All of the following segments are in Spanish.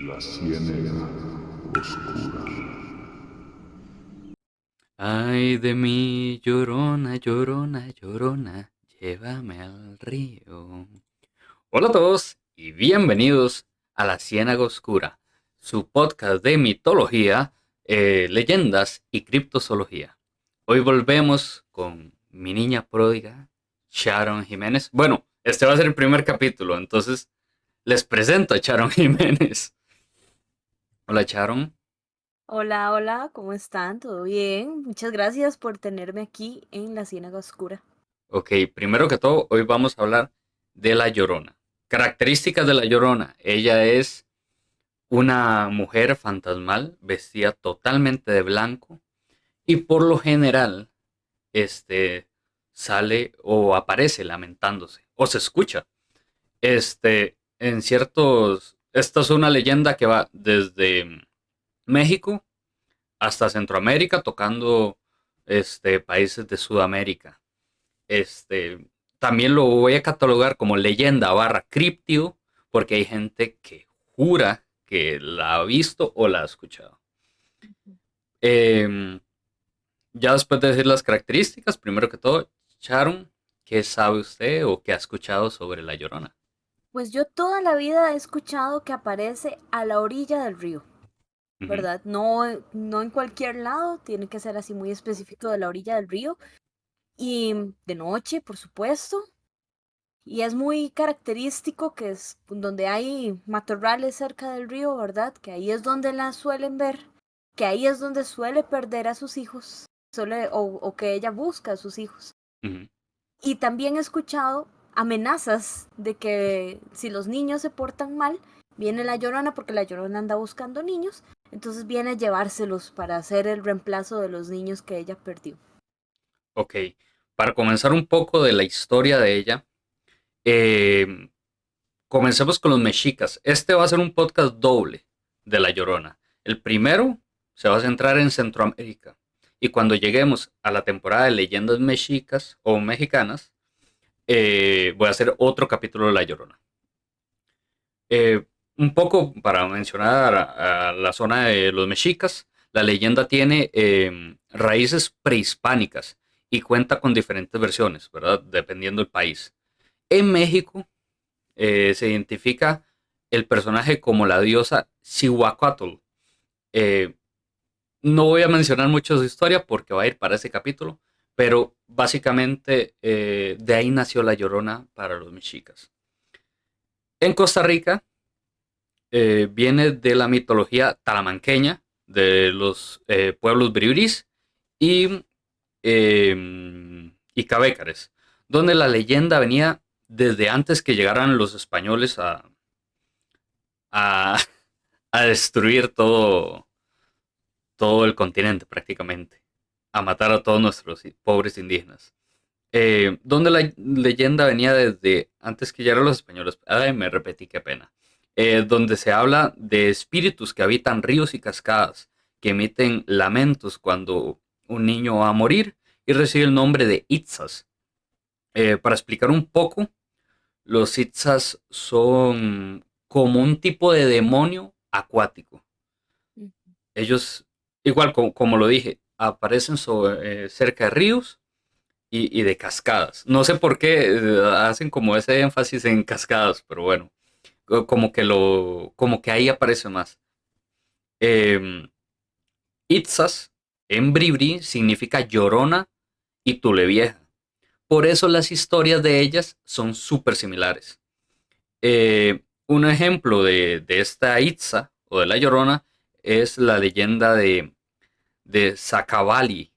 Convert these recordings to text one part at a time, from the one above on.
La ciénaga oscura. Ay de mí, llorona, llorona, llorona, llévame al río. Hola a todos y bienvenidos a La Ciénaga Oscura, su podcast de mitología, leyendas y criptozoología. Hoy volvemos con mi niña pródiga, Sharon Jiménez. Bueno, este va a ser el primer capítulo, entonces les presento a Sharon Jiménez. Hola Sharon. Hola, hola, ¿cómo están? ¿Todo bien? Muchas gracias por tenerme aquí en la Ciénaga Oscura. Ok, primero que todo, hoy vamos a hablar de La Llorona. Características de La Llorona. Ella es una mujer fantasmal, vestida totalmente de blanco y por lo general, este, sale o aparece lamentándose o se escucha. En ciertos, esta es una leyenda que va desde México hasta Centroamérica, tocando, países de Sudamérica. Este, También lo voy a catalogar como leyenda barra criptido, porque hay gente que jura que la ha visto o la ha escuchado. Em, ya después de decir las características, primero que todo, Sharon, ¿qué sabe usted o qué ha escuchado sobre La Llorona? Pues yo toda la vida he escuchado que aparece a la orilla del río, Ujú. ¿verdad? No, no en cualquier lado, tiene que ser así muy específico de la orilla del río y de noche, por supuesto. Y es muy característico que es donde hay matorrales cerca del río, ¿verdad? Que ahí es donde la suelen ver, que ahí es donde suele perder a sus hijos, o que ella busca a sus hijos. Ujú. Y también he escuchado amenazas de que si los niños se portan mal, viene la Llorona porque la Llorona anda buscando niños, entonces viene a llevárselos para hacer el reemplazo de los niños que ella perdió. Ok, para comenzar un poco de la historia de ella, em, comencemos con los mexicas. Este va a ser un podcast doble de La Llorona. El primero se va a centrar en Centroamérica. Y cuando lleguemos a la temporada de leyendas mexicas o mexicanas, voy a hacer otro capítulo de La Llorona. Eh, un poco para mencionar a la zona de los mexicas, la leyenda tiene raíces prehispánicas y cuenta con diferentes versiones, ¿verdad? Dependiendo del país. En México, se identifica el personaje como la diosa Cihuacóatl. Eh, no voy a mencionar mucho su historia porque va a ir para ese capítulo, pero básicamente de ahí nació la Llorona para los mexicas. En Costa Rica viene de la mitología talamanqueña, de los pueblos bribris y, y cabécares, donde la leyenda venía desde antes que llegaran los españoles a, a destruir todo el continente prácticamente, a matar a todos nuestros pobres indígenas. Donde la leyenda venía desde antes que llegaran los españoles. Ay, me repetí, qué pena. Donde se habla de espíritus que habitan ríos y cascadas, que emiten lamentos cuando un niño va a morir y recibe el nombre de Itzas. Para explicar un poco, los Itzas son como un tipo de demonio acuático. Ellos, igual como lo dije, aparecen cerca de ríos y de cascadas. No sé por qué hacen como ese énfasis en cascadas, pero bueno, como que ahí aparece más. Eh, Itzas en bribri significa llorona y tulevieja. Por eso las historias de ellas son súper similares. Un ejemplo de esta Itza o de la llorona es la leyenda de Zacabali,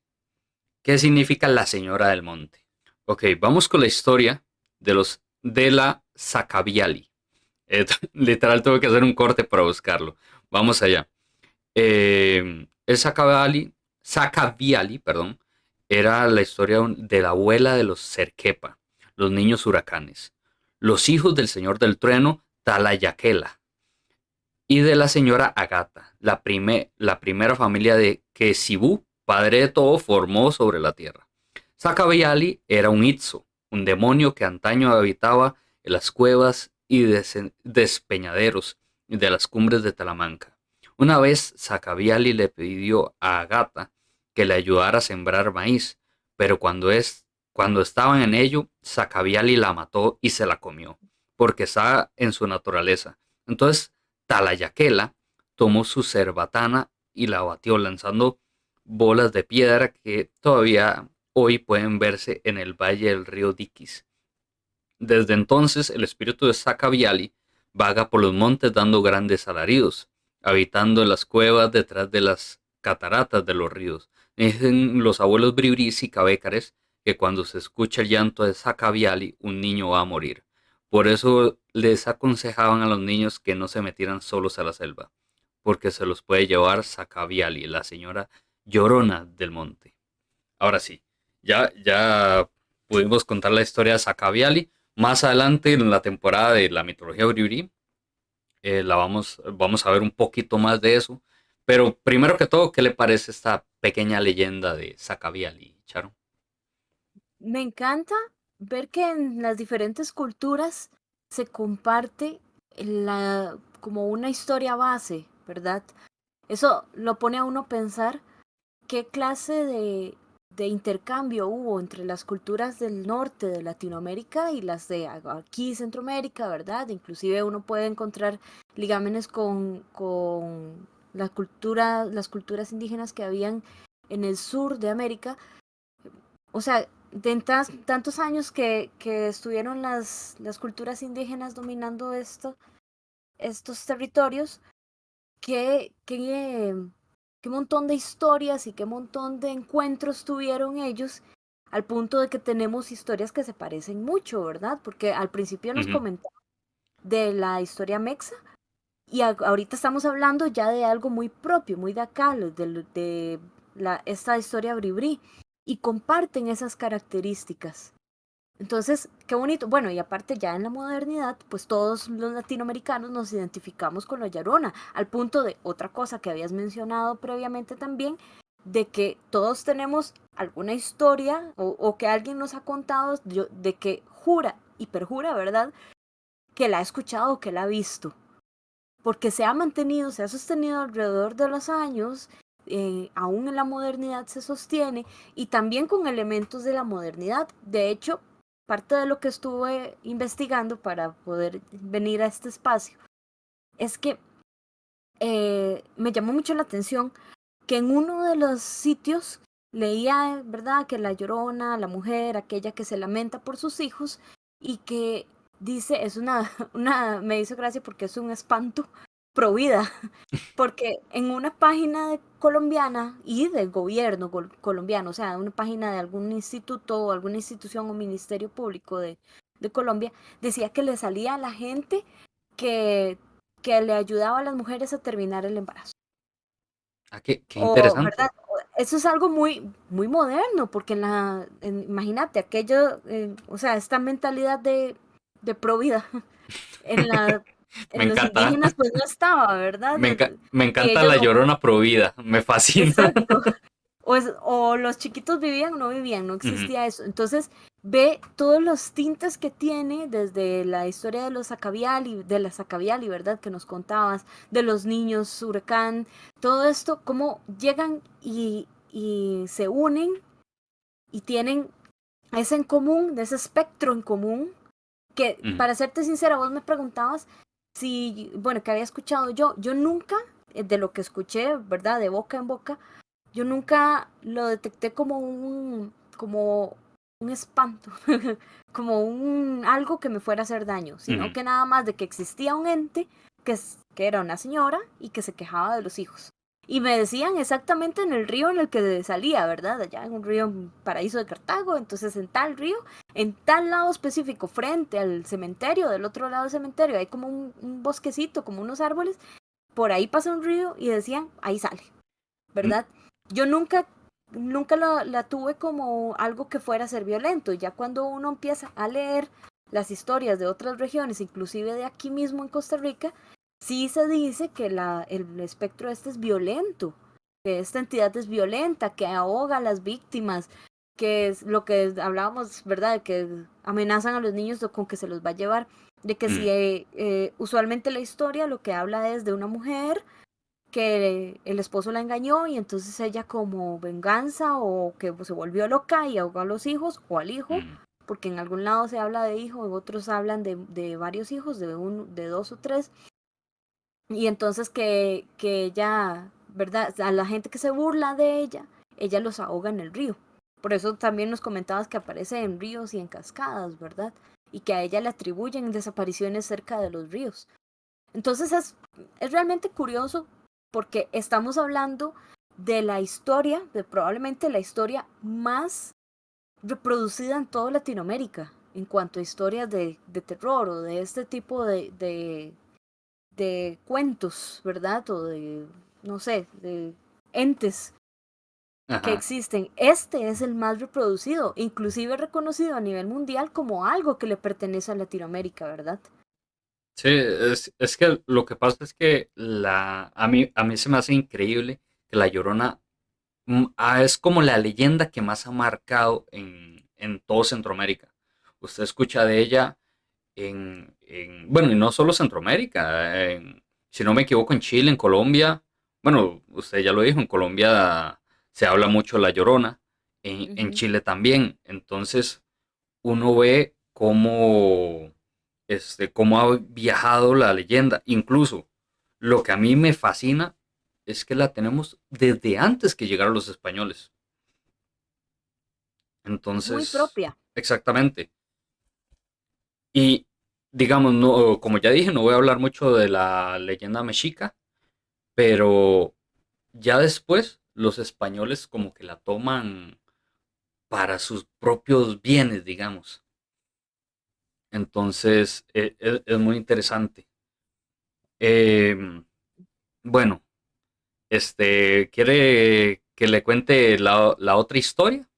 que significa la señora del monte. Ok, vamos con la historia de la Sacabiali. Literal tuve que hacer un corte para buscarlo. Vamos allá. El Sacabiali, perdón, era la historia de la abuela de los Serkepa, los niños huracanes, los hijos del señor del trueno, Talayaquela, y de la señora Agata, la primera familia de que Sibú, padre de todo, formó sobre la tierra. Sakabayali era un Itzo, un demonio que antaño habitaba en las cuevas y despeñaderos de las cumbres de Talamanca. Una vez Sacabiali le pidió a Agata que le ayudara a sembrar maíz, pero cuando estaban en ello, Sacabiali la mató y se la comió, porque está en su naturaleza. Entonces Talayaquela tomó su cerbatana y la batió lanzando bolas de piedra que todavía hoy pueden verse en el valle del río Diquis. Desde entonces el espíritu de Sacabiali vaga por los montes dando grandes alaridos, habitando en las cuevas detrás de las cataratas de los ríos. Dicen los abuelos bribris y cabécares que cuando se escucha el llanto de Sacabiali un niño va a morir. Por eso les aconsejaban a los niños que no se metieran solos a la selva, porque se los puede llevar Sacabiali, la señora llorona del monte. Ahora sí, ya pudimos contar la historia de Sacabiali. Más adelante en la temporada de la mitología bribri, vamos a ver un poquito más de eso. Pero primero que todo, ¿qué le parece esta pequeña leyenda de Sacabiali, Charo? Me encanta ver que en las diferentes culturas se comparte como una historia base, ¿verdad? Eso lo pone a uno a pensar qué clase de intercambio hubo entre las culturas del norte de Latinoamérica y las de aquí Centroamérica, ¿verdad? Inclusive uno puede encontrar ligámenes con las culturas indígenas que habían en el sur de América. O sea, tantos años que estuvieron las culturas indígenas dominando estos territorios, qué montón de historias y qué montón de encuentros tuvieron ellos, al punto de que tenemos historias que se parecen mucho, ¿verdad? Porque al principio nos Ujú. comentaba de la historia mexa y ahorita estamos hablando ya de algo muy propio, muy de acá, esta historia bribri, y comparten esas características. Entonces, qué bonito. Bueno, y aparte ya en la modernidad, pues todos los latinoamericanos nos identificamos con la Llorona, al punto de otra cosa que habías mencionado previamente también, de que todos tenemos alguna historia o que alguien nos ha contado de que jura y perjura, ¿verdad? Que la ha escuchado o que la ha visto, porque se ha mantenido, se ha sostenido alrededor de los años, aún en la modernidad se sostiene y también con elementos de la modernidad. De hecho, parte de lo que estuve investigando para poder venir a este espacio es que me llamó mucho la atención que en uno de los sitios leía, ¿verdad?, que la Llorona, la mujer, aquella que se lamenta por sus hijos y que dice, me hizo gracia porque es un espanto pro vida, porque en una página colombiana y del gobierno colombiano, o sea, una página de algún instituto o alguna institución o ministerio público de Colombia, decía que le salía a la gente que, que le ayudaba a las mujeres a terminar el embarazo. Ah, qué O, ¿verdad? interesante. Eso es algo muy, muy moderno, porque imagínate, aquello, o sea, esta mentalidad de pro vida en Me en los encanta. indígenas pues no estaba, ¿verdad? Me Y encanta ellos, la Llorona provida. Me fascina. exacto, o los chiquitos vivían o no vivían, no Ujú. existía eso. Entonces, ve todos los tintes que tiene desde la historia de los Sacabiali, de la Sacabiali, ¿verdad? Que nos contabas, de los niños huracán, todo esto, cómo llegan y se unen y tienen ese en común, ese espectro en común, que Ujú. para serte sincera, vos me preguntabas si, bueno, que había escuchado yo nunca, de lo que escuché, ¿verdad? De boca en boca, yo nunca lo detecté como un espanto, como algo que me fuera a hacer daño, sino Ujú. que nada más de que existía un ente que era una señora y que se quejaba de los hijos. Y me decían exactamente en el río en el que salía, ¿verdad? Allá en un río en Paraíso de Cartago, entonces en tal río, en tal lado específico, frente al cementerio, del otro lado del cementerio, hay como un bosquecito, como unos árboles, por ahí pasa un río y decían, ahí sale. Mm. ¿Verdad? Yo nunca la tuve como algo que fuera a ser violento. Ya cuando uno empieza a leer las historias de otras regiones, inclusive de aquí mismo en Costa Rica, sí se dice que el espectro este es violento, que esta entidad es violenta, que ahoga a las víctimas, que es lo que hablábamos, ¿verdad? Que amenazan a los niños con que se los va a llevar. De que si mm, usualmente la historia lo que habla es de una mujer que el esposo la engañó y entonces ella como venganza o que se volvió loca y ahogó a los hijos o al hijo, mm, porque en algún lado se habla de hijo, en otros hablan de varios hijos, de dos o tres, y entonces que ella, ¿verdad? A la gente que se burla de ella los ahoga en el río. Por eso también nos comentabas que aparece en ríos y en cascadas, ¿verdad? Y que a ella le atribuyen desapariciones cerca de los ríos. Entonces es realmente curioso porque estamos hablando de la historia, de probablemente la historia más reproducida en toda Latinoamérica en cuanto a historias de terror o de este tipo de cuentos, ¿verdad? O de, no sé, de entes que ajá. existen. Este es el más reproducido, inclusive reconocido a nivel mundial como algo que le pertenece a Latinoamérica, ¿verdad? Sí, es que lo que pasa es que a mí se me hace increíble que La Llorona es como la leyenda que más ha marcado en todo Centroamérica. Usted escucha de ella bueno, y no solo Centroamérica, si no me equivoco, en Chile, en Colombia, bueno, usted ya lo dijo, en Colombia se habla mucho de La Llorona, en Ujú. Chile también. Entonces, uno ve cómo ha viajado la leyenda. Incluso, lo que a mí me fascina es que la tenemos desde antes que llegaron los españoles. Es muy Entonces, propia. exactamente. Y digamos, no, como ya dije, no voy a hablar mucho de la leyenda mexica, pero ya después los españoles como que la toman para sus propios bienes, digamos. Entonces, es muy interesante. Em, bueno, ¿quiere que le cuente la otra historia?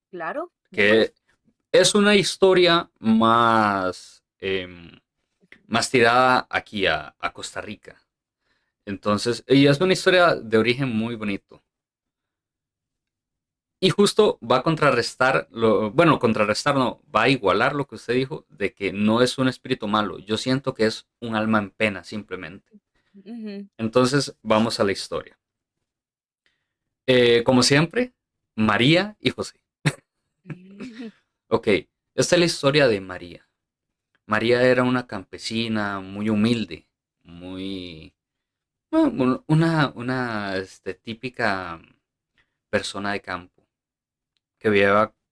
Claro, Que démosle. es una historia más tirada aquí a Costa Rica. Entonces, y es una historia de origen muy bonito. Y justo va a contrarrestar, bueno, contrarrestar no, va a igualar lo que usted dijo de que no es un espíritu malo. Yo siento que es un alma en pena, simplemente. Ujú. Entonces, vamos a la historia. Como siempre, María y José. Ok, esta es la historia de María. María era una campesina muy humilde, muy... bueno, una típica persona de campo que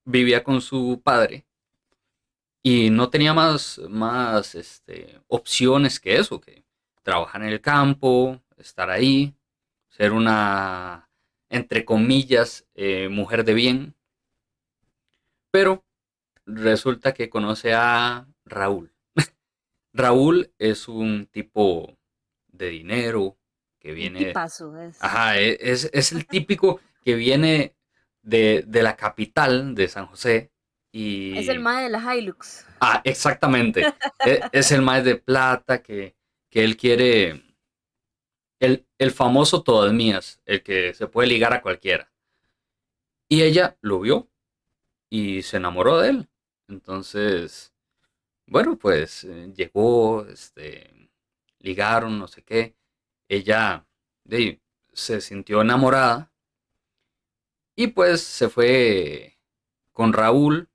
vivía con su padre y no tenía más opciones que eso, que trabajar en el campo, estar ahí, ser una, entre comillas, mujer de bien, pero resulta que conoce a Raúl. Raúl es un tipo de dinero que Un viene, tipazo es. ajá, es el típico que viene de la capital de San José Es el y mae de la Hilux. exactamente. Es el maíz de plata que él quiere. El famoso todas mías, el que se puede ligar a cualquiera. Y ella lo vio y se enamoró de él. Entonces, bueno, pues llegó, ligaron, no sé qué. Ella se sintió enamorada y pues se fue con Raúl.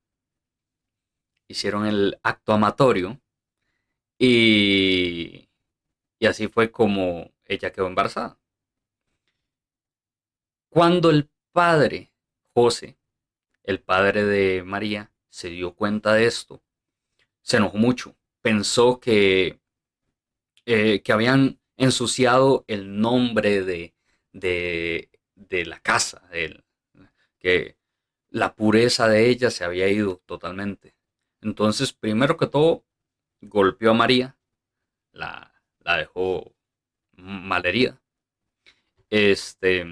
Hicieron el acto amatorio y, y así fue como ella quedó embarazada. Cuando el padre, José, el padre de María, se dio cuenta de esto, se enojó mucho. Pensó que habían ensuciado el nombre de la casa, que la pureza de ella se había ido totalmente. Entonces, primero que todo, golpeó a María, la dejó malherida. Este,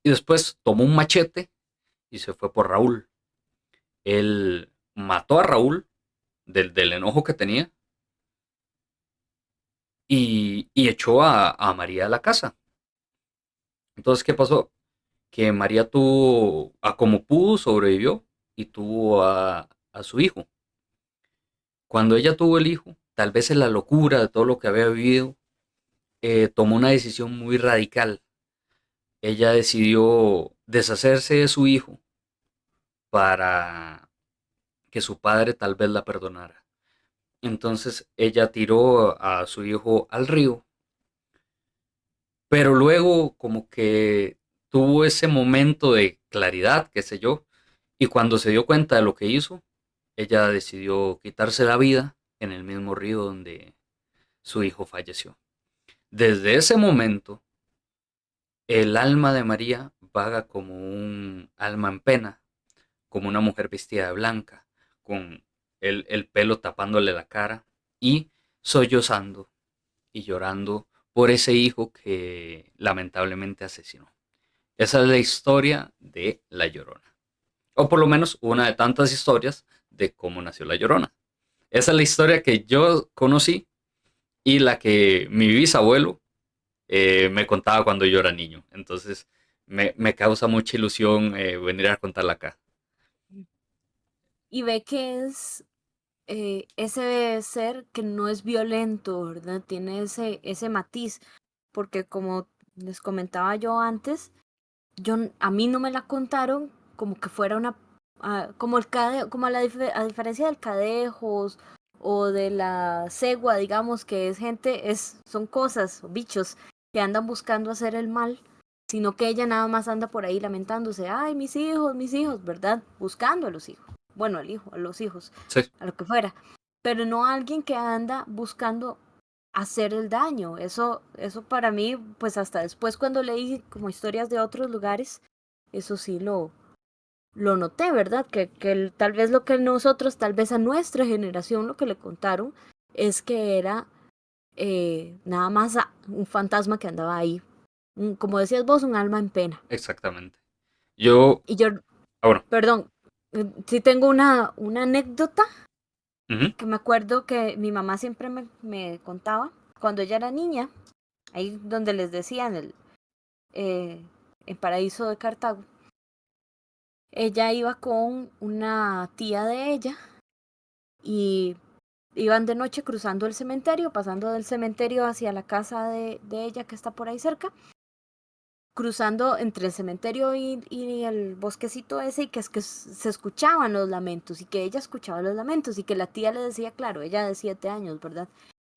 y después tomó un machete y se fue por Raúl. Él mató a Raúl del enojo que tenía y echó a María de la casa. Entonces, ¿qué pasó? Que María a como pudo, sobrevivió y tuvo a su hijo. Cuando ella tuvo el hijo, tal vez en la locura de todo lo que había vivido, tomó una decisión muy radical. Ella decidió deshacerse de su hijo para que su padre tal vez la perdonara. Entonces ella tiró a su hijo al río, pero luego como que tuvo ese momento de claridad, qué sé yo, y cuando se dio cuenta de lo que hizo, ella decidió quitarse la vida en el mismo río donde su hijo falleció. Desde ese momento, el alma de María vaga como un alma en pena, como una mujer vestida de blanca, con el pelo tapándole la cara y sollozando y llorando por ese hijo que lamentablemente asesinó. Esa es la historia de La Llorona. O por lo menos una de tantas historias de cómo nació La Llorona. Esa es la historia que yo conocí y la que mi bisabuelo me contaba cuando yo era niño. Entonces me causa mucha ilusión venir a contarla acá. Y ve que es ese ser que no es violento, ¿verdad? Tiene ese matiz, porque como les comentaba yo antes, a mí no me la contaron como que fuera una, como como a diferencia del cadejos o de la cegua, digamos, que es gente, son cosas, bichos que andan buscando hacer el mal, sino que ella nada más anda por ahí lamentándose, ay, mis hijos, ¿verdad? Buscando a los hijos. Bueno, al hijo, a los hijos, Sí, a lo que fuera. Pero no alguien que anda buscando hacer el daño. Eso para mí, pues hasta después cuando leí como historias de otros lugares, eso sí lo noté, ¿verdad? Tal vez lo que nosotros, tal vez a nuestra generación, lo que le contaron es que era nada más un fantasma que andaba ahí. Como decías vos, un alma en pena. exactamente. Yo, Y yo, bueno, perdón, sí tengo una anécdota ujú, que me acuerdo que mi mamá siempre me contaba cuando ella era niña, ahí donde les decía eh, en Paraíso de Cartago. Ella iba con una tía de ella y iban de noche cruzando el cementerio, pasando del cementerio hacia la casa de ella que está por ahí cerca, cruzando entre el cementerio y el bosquecito ese y que es que se escuchaban los lamentos y que ella escuchaba los lamentos y que la tía le decía, claro, ella de 7 años, ¿verdad?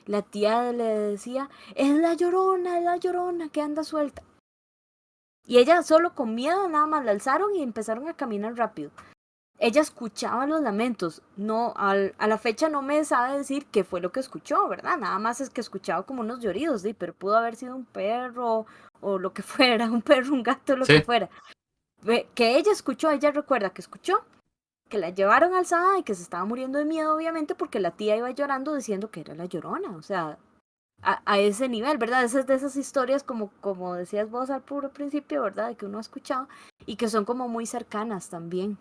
La tía le decía, es la llorona que anda suelta. Y ella solo con miedo nada más la alzaron y empezaron a caminar rápido. Ella escuchaba los lamentos, no, a la fecha no me sabe decir qué fue lo que escuchó, ¿verdad? Nada más es que escuchaba como unos lloridos, ¿sí? Pero pudo haber sido un perro o lo que fuera, un perro, un gato, lo que sí, fuera. Que ella escuchó, ella recuerda que escuchó, que la llevaron alzada y que se estaba muriendo de miedo, obviamente, porque la tía iba llorando diciendo que era la llorona, o sea, a ese nivel, ¿verdad? Esas de esas historias, como decías vos al puro principio, ¿verdad? De que uno ha escuchado y que son como muy cercanas también.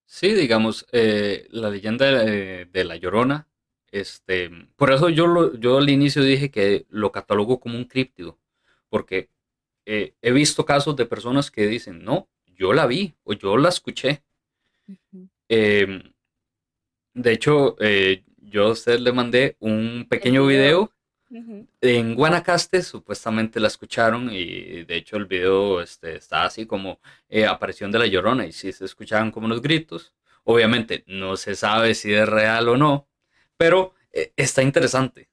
sí, digamos, la leyenda de La Llorona, por eso yo al inicio dije que lo catalogo como un críptido, porque he visto casos de personas que dicen, no, yo la vi o yo la escuché. Ujú. Em, de hecho, yo a usted le mandé un El pequeño video. video. Ujú. En Guanacaste supuestamente la escucharon y de hecho el video está así como aparición de la Llorona y sí se escuchaban como unos gritos. Obviamente no se sabe si es real o no, pero está interesante.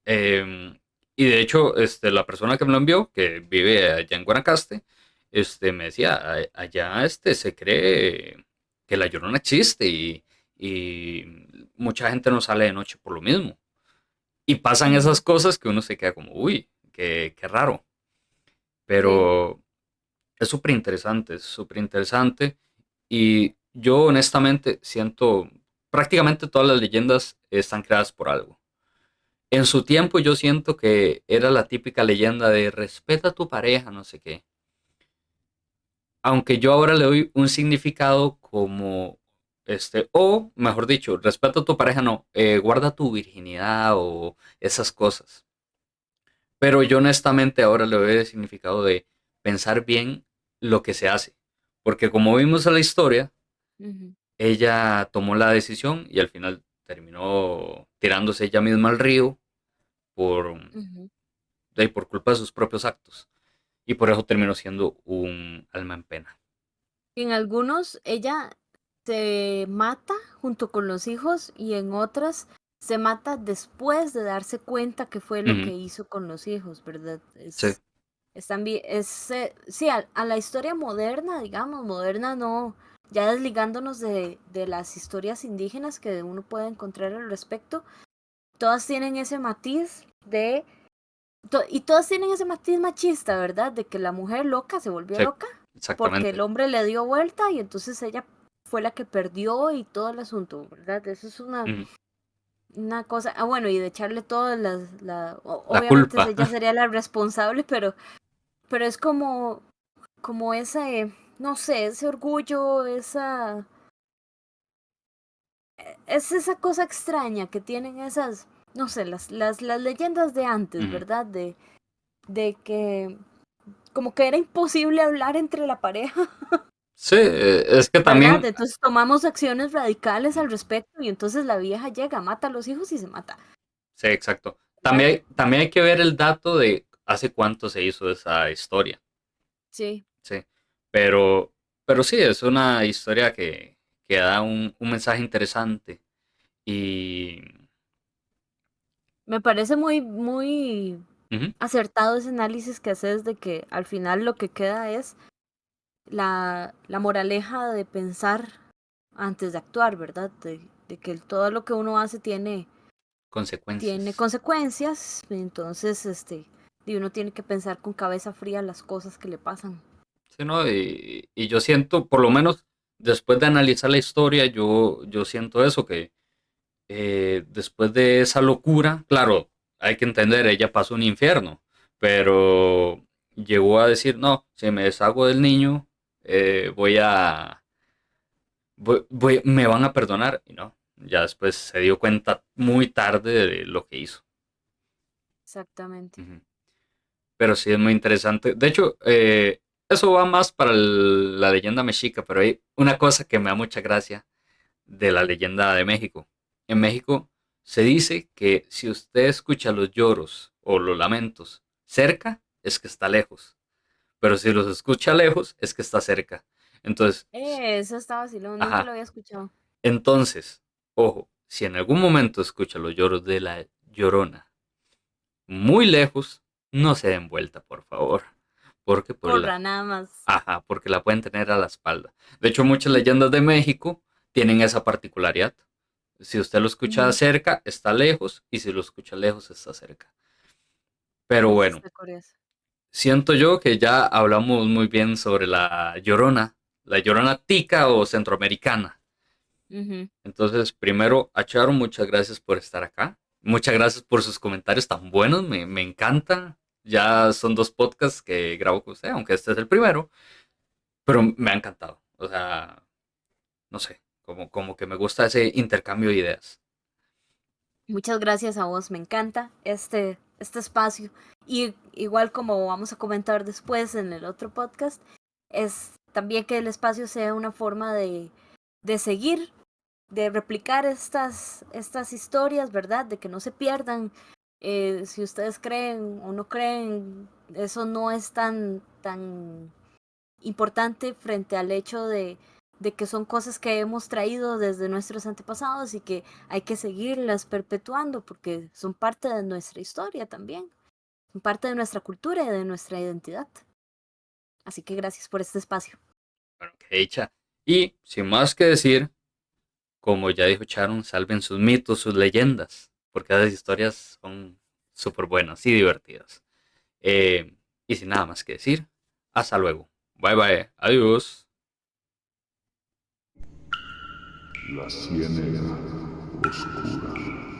Y de hecho la persona que me lo envió, que vive allá en Guanacaste, me decía, allá se cree que la Llorona existe y mucha gente no sale de noche por lo mismo. Y pasan esas Ujú. cosas que uno se queda como, uy, qué raro. Sí. Pero es súper interesante, es súper interesante. Y yo honestamente siento, prácticamente todas las leyendas están creadas por algo. En su tiempo yo siento que era la típica leyenda de respeta a tu pareja, no sé qué. Aunque yo ahora le doy un significado como, o mejor dicho, respeta a tu pareja, no, guarda tu virginidad o esas cosas. Pero yo honestamente ahora le doy el significado de pensar bien lo que se hace. Porque como vimos en la historia, Ujú. ella tomó la decisión y al final terminó tirándose ella misma al río por, Ujú. por culpa de sus propios actos. Y por eso terminó siendo un alma en pena. En algunos ella se mata junto con los hijos y en otras se mata después de darse cuenta que fue lo Ujú. que hizo con los hijos, ¿verdad? Sí, Es también, sí, a la historia moderna, digamos, moderna no, ya desligándonos de las historias indígenas que uno puede encontrar al respecto, todas tienen ese matiz y todas tienen ese matiz machista, ¿verdad? De que la mujer loca se volvió sí, loca porque el exactamente. hombre le dio vuelta y entonces ella fue la que perdió y todo el asunto, ¿verdad? Eso es Ujú. una cosa, bueno, y de echarle todas La obviamente culpa. ella sería la responsable, pero es como ese, no sé, ese orgullo, es esa cosa extraña que tienen esas, no sé, las leyendas de antes, Ujú. ¿verdad? De que como que era imposible hablar entre la pareja, Sí, es que ¿verdad? también, Entonces tomamos acciones radicales al respecto y entonces la vieja llega, mata a los hijos y se mata, sí, exacto. ¿verdad? También hay que ver el dato de hace cuánto se hizo esa historia. Sí, Sí, pero, pero sí, es una historia que da un mensaje interesante. Y me parece muy ujú, acertado ese análisis que haces de que al final lo que queda es la moraleja de pensar antes de actuar, ¿verdad? De que todo lo que uno hace tiene consecuencias. consecuencias, entonces y uno tiene que pensar con cabeza fría las cosas que le pasan. Sí, ¿no? Y yo siento, por lo menos después de analizar la historia, yo siento eso, que después de esa locura, claro, hay que entender, ella pasó un infierno, pero llegó a decir, no, si me deshago del niño, voy a, me van a perdonar. Y no, ya después se dio cuenta muy tarde de lo que hizo. Exactamente. Ujú. Pero sí es muy interesante. De hecho, eso va más para la leyenda mexica, pero hay una cosa que me da mucha gracia de la leyenda de México. En México se dice que si usted escucha los lloros o los lamentos cerca, es que está lejos. Pero si los escucha lejos, es que está cerca. Entonces, Eso está vacilón, nunca lo ajá. había escuchado. Entonces, ojo, si en algún momento escucha los lloros de la llorona muy lejos, no se den vuelta, por favor. Porque pues Corra, nada más. ajá, porque la pueden tener a la espalda. De hecho, muchas leyendas de México tienen esa particularidad. Si usted lo escucha Ujú. cerca, está lejos, y si lo escucha lejos, está cerca. Pero Eso bueno, está curioso. siento yo que ya hablamos muy bien sobre la Llorona tica o centroamericana. Ujú. Entonces, primero, a Charo, muchas gracias por estar acá. Muchas gracias por sus comentarios tan buenos, me encanta. Ya son 2 podcasts que grabo con usted, aunque este es el primero, pero me ha encantado. O sea, no sé, como que me gusta ese intercambio de ideas. Muchas gracias a vos, me encanta este espacio. Y igual como vamos a comentar después en el otro podcast, es también que el espacio sea una forma de seguir, de replicar estas historias, ¿verdad? De que no se pierdan. Si ustedes creen o no creen, eso no es tan importante frente al hecho de que son cosas que hemos traído desde nuestros antepasados y que hay que seguirlas perpetuando porque son parte de nuestra historia también, son parte de nuestra cultura y de nuestra identidad. Así que gracias por este espacio. Bueno, qué dicha. Y sin más que decir, como ya dijo Sharon, salven sus mitos, sus leyendas, porque esas historias son súper buenas y divertidas. Eh, y sin nada más que decir, hasta luego. Bye bye. Adiós. La ciénaga oscura.